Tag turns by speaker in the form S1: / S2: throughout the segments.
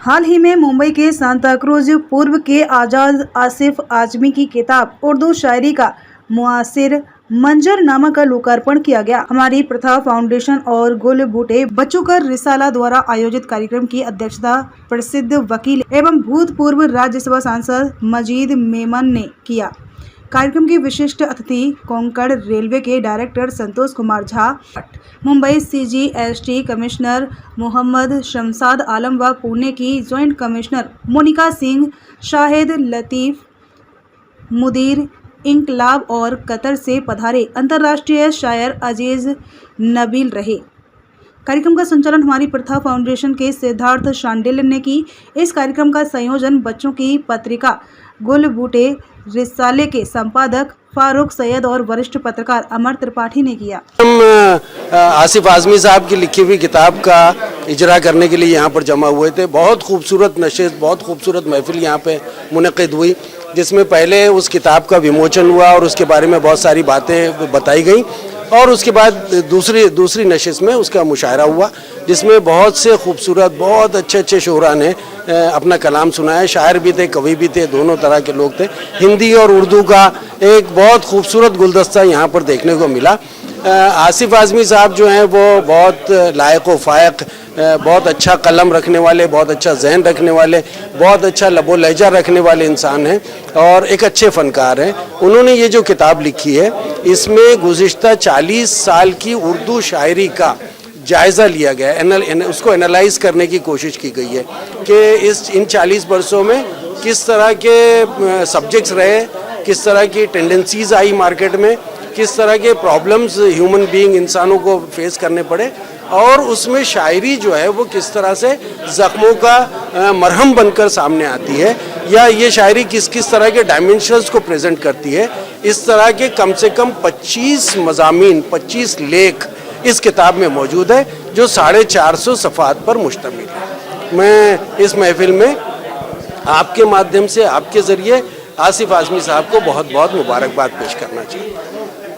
S1: हाल ही में मुंबई के Santa cruise पूर्व के आजाद आसिफ आजमी की किताब उर्दू शायरी का मुआसिर मंजरनामा का लोकार्पण किया गया। हमारी प्रथा फाउंडेशन और गुल बूटे बच्चों का रिसाला द्वारा आयोजित कार्यक्रम की अध्यक्षता प्रसिद्ध वकील एवं भूतपूर्व राज्यसभा सांसद मजीद मेमन ने किया। कार्यक्रम के विशिष्ट अतिथि कोंकण रेलवे के director Santosh Kumar Jha, Mumbai CGST commissioner Mohammad Shamsad आलम व पुणे की ज्वाइंट कमिश्नर मोनिका सिंह, शाहिद लतीफ, मुदीर इंकलाब और कतर से पधारे अंतर्राष्ट्रीय शायर अजीज नबील रहे। कार्यक्रम का संचालन हमारी प्रथा फाउंडेशन के सिद्धार्थ शांडिल्य ने की। इस कार्यक्रम का संयोजन बच्चों की पत्रिका गुल बूटे रिसाले के संपादक फारूक सैयद और वरिष्ठ पत्रकार अमर त्रिपाठी ने किया।
S2: हम आसिफ आजमी साहब की लिखी हुई किताब का इजरा करने के लिए यहाँ पर जमा हुए थे। बहुत खूबसूरत नशिस्त, बहुत खूबसूरत महफिल यहाँ पे मुनक़िद हुई, जिसमें पहले उस किताब का विमोचन हुआ और उसके बारे में बहुत सारी बातें बताई गई और उसके बाद दूसरी नशिस्त में उसका मुशायरा हुआ, जिसमें बहुत से खूबसूरत, बहुत अच्छे शुरा ने अपना कलाम सुनाया। शायर भी थे, कवि भी थे, दोनों तरह के लोग थे। हिंदी और उर्दू का एक बहुत खूबसूरत गुलदस्ता यहाँ पर देखने को मिला। आसिफ आजमी साहब जो हैं वो बहुत लायक व फायक, बहुत अच्छा कलम रखने वाले, बहुत अच्छा जहन रखने वाले, बहुत अच्छा लबो लहजा रखने वाले इंसान हैं और एक अच्छे फ़नकार हैं। उन्होंने ये जो किताब लिखी है, इसमें गुज़िश्ता 40 साल की उर्दू शायरी का जायज़ा लिया गया है, उसको एनालाइज करने की कोशिश की गई है कि इन 40 वर्षों में किस तरह के सब्जेक्ट्स रहे, किस तरह की टेंडेंसीज़ आई मार्केट में, किस तरह के प्रॉब्लम्स ह्यूमन बीइंग इंसानों को फेस करने पड़े और उसमें शायरी जो है वो किस तरह से ज़ख्मों का मरहम बनकर सामने आती है, या ये शायरी किस तरह के डायमेंशंस को प्रेजेंट करती है। इस तरह के कम से कम 25 मज़ामीन, 25 लेख इस किताब में मौजूद है, जो 450 सफ़हात पर मुश्तमिल है। मैं इस महफिल में आपके माध्यम से, आपके ज़रिए आसिफ आजमी साहब को बहुत बहुत मुबारकबाद पेश करना चाहिए।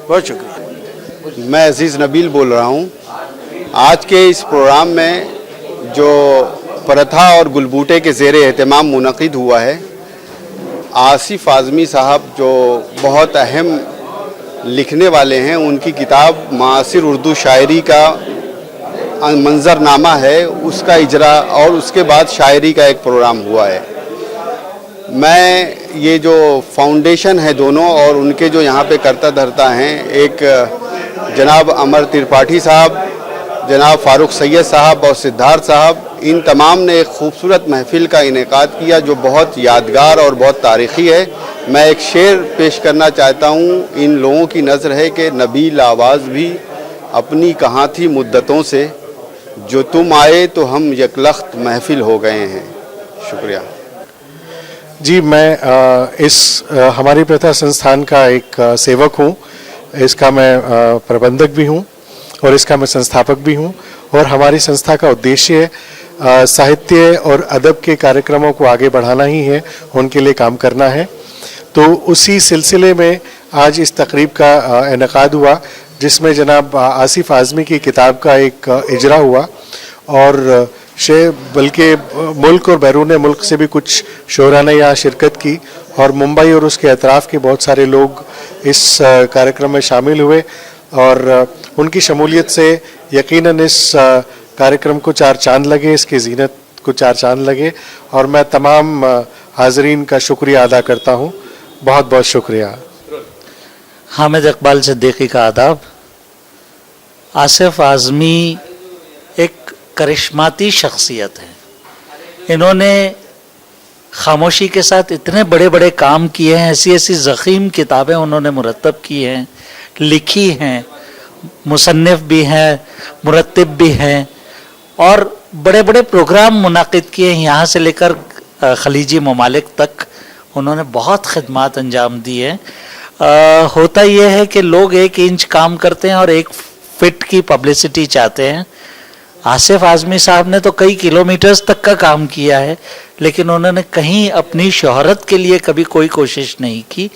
S2: बहुत शुक्रिया।
S3: मैं अजीज़ नबील बोल रहा हूँ। आज के इस प्रोग्राम में जो प्रथा और गुलबूटे के ज़ेरे एहतमाम मुनक़िद हुआ है, आसिफ आज़मी साहब जो बहुत अहम लिखने वाले हैं, उनकी किताब मुआसिर उर्दू शायरी का मंजरनामा है, उसका इजरा और उसके बाद शायरी का एक प्रोग्राम हुआ है। मैं ये जो फाउंडेशन है दोनों और उनके जो यहाँ पे करता धरता हैं, एक जनाब अमर त्रिपाठी साहब, जनाब फारूक सैयद साहब और सिद्धार्थ साहब, इन तमाम ने एक खूबसूरत महफिल का इनेकाद किया जो बहुत यादगार और बहुत तारीख़ी है। मैं एक शेर पेश करना चाहता हूँ। इन लोगों की नज़र है कि नबील आवाज़ भी अपनी कहाँ थी मुद्दतों से, जो तुम आए तो हम यकलख्त महफिल हो गए हैं। शुक्रिया
S4: जी। मैं हमारी प्रथा संस्थान का एक सेवक हूँ, इसका मैं प्रबंधक भी हूँ और इसका मैं संस्थापक भी हूँ। और हमारी संस्था का उद्देश्य साहित्य और अदब के कार्यक्रमों को आगे बढ़ाना ही है, उनके लिए काम करना है। तो उसी सिलसिले में आज इस तकरीब का इनेकाद हुआ, जिसमें जनाब आसिफ आज़मी की किताब का एक इजरा हुआ और बल्कि मुल्क और बैरून मुल्क से भी कुछ शोरा ने यहाँ शिरकत की और मुंबई और उसके अतराफ़ के बहुत सारे लोग इस कार्यक्रम में शामिल हुए और उनकी शमूलियत से यकीनन इस कार्यक्रम को 4 चांद लगे, इसकी ज़ीनत को 4 चांद लगे और मैं तमाम हाज़रीन का शुक्रिया अदा करता हूँ। बहुत बहुत शुक्रिया।
S5: हामिद इकबाल सिद्दीकी का आदाब। आसिफ आज़मी एक करिश्माती शख्सियत है। इन्होंने खामोशी के साथ इतने बड़े बड़े काम किए हैं, ऐसी ऐसी ज़ख़ीम किताबें उन्होंने मुरतब की हैं, लिखी हैं, मुसन्निफ़ भी हैं, मुरत्तिब भी हैं और बड़े बड़े प्रोग्राम मुनाकिद किए हैं। यहाँ से लेकर खलीजी ममालिक तक उन्होंने बहुत खिदमात अंजाम दी हैं। होता यह है कि लोग 1 इंच काम करते हैं और 1 फिट की पब्लिसिटी चाहते हैं। आसिफ आज़मी साहब ने तो कई किलोमीटर्स तक का काम किया है, लेकिन उन्होंने कहीं अपनी शोहरत के लिए कभी कोई कोशिश नहीं की।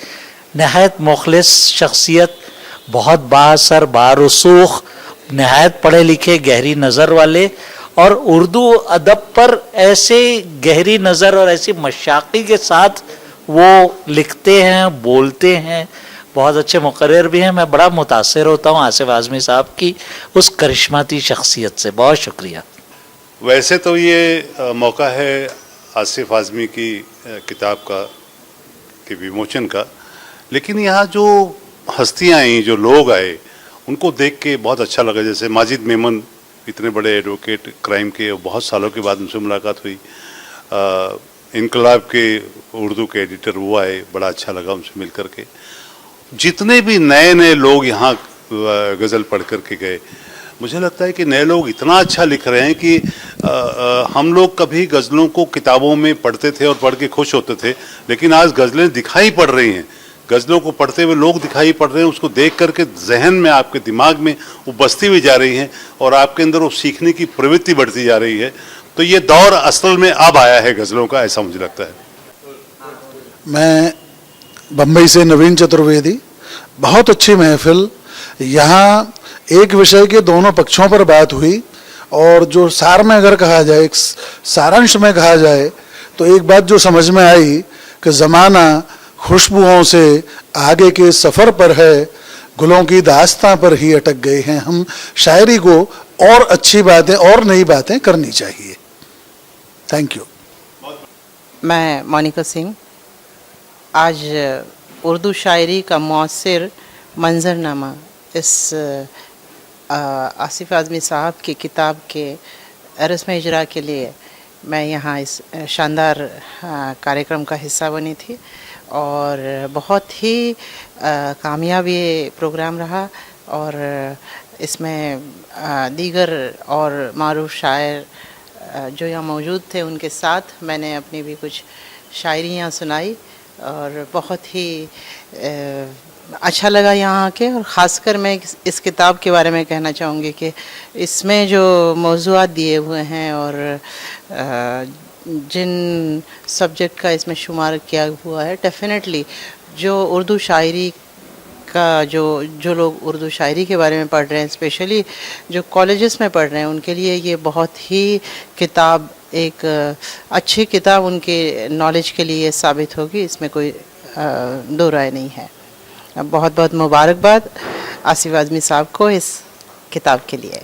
S5: नहायत मुखलिस शख्सियत, बहुत बाअसर, बारुसूख, नहायत पढ़े लिखे, गहरी नज़र वाले और उर्दू अदब पर ऐसे गहरी नज़र और ऐसी मशाक़ी के साथ वो लिखते हैं, बोलते हैं, बहुत अच्छे मुकर्रर भी हैं। मैं बड़ा मुतासिर होता हूँ आसिफ आज़मी साहब की उस करिश्माती शख्सियत से। बहुत शुक्रिया।
S6: वैसे तो ये मौका है आसिफ आज़मी की किताब के विमोचन का, लेकिन यहाँ जो हस्तियाँ आई, जो लोग आए, उनको देख के बहुत अच्छा लगा। जैसे माजिद मेमन, इतने बड़े एडवोकेट क्राइम के, बहुत सालों के बाद उनसे मुलाकात हुई। इनकलाब के उर्दू के एडिटर वो आए, बड़ा अच्छा लगा उनसे मिल कर के। जितने भी नए नए लोग यहाँ गज़ल पढ़ कर के गए, मुझे लगता है कि नए लोग इतना अच्छा लिख रहे हैं कि हम लोग कभी गज़लों को किताबों में पढ़ते थे और पढ़ के खुश होते थे, लेकिन आज गज़लें दिखाई पड़ रही हैं, गज़लों को पढ़ते हुए लोग दिखाई पड़ रहे हैं। उसको देख करके जहन में, आपके दिमाग में वो बसती हुई जा रही है और आपके अंदर वो सीखने की प्रवृत्ति बढ़ती जा रही है। तो ये दौर असल में अब आया है गज़लों का, ऐसा मुझे लगता है।
S7: मैं बम्बई से नवीन चतुर्वेदी। बहुत अच्छी महफिल। यहाँ एक विषय के दोनों पक्षों पर बात हुई, और जो सार में अगर कहा जाए, एक सारांश में कहा जाए, तो एक बात जो समझ में आई कि ज़माना खुशबुओं से आगे के सफ़र पर है, गुलों की दास्तां पर ही अटक गए हैं हम। शायरी को और अच्छी बातें और नई बातें करनी चाहिए। Thank you.
S8: मैं मोनिका सिंह। आज उर्दू शायरी का मौसिर मंजरनामा इस आसिफ आज़मी साहब की किताब के रस्म इजरा के लिए मैं यहाँ इस शानदार कार्यक्रम का हिस्सा बनी थी, और बहुत ही कामयाब ये प्रोग्राम रहा। और इसमें दीगर और मारूफ शायर जो यहाँ मौजूद थे, उनके साथ मैंने अपनी भी कुछ शायरियाँ सुनाई, और बहुत ही अच्छा लगा यहाँ आके। और ख़ासकर मैं इस किताब के बारे में कहना चाहूँगी कि इसमें जो मौज़ूआत दिए हुए हैं और जिन सब्जेक्ट का इसमें शुमार किया हुआ है, डेफिनेटली जो उर्दू शायरी का जो लोग उर्दू शायरी के बारे में पढ़ रहे हैं, स्पेशली जो कॉलेजेस में पढ़ रहे हैं, उनके लिए ये बहुत ही किताब, एक अच्छी किताब उनके नॉलेज के लिए साबित होगी, इसमें कोई दो राय नहीं है। बहुत बहुत मुबारकबाद आसिफ आज़मी साहब को इस किताब के लिए।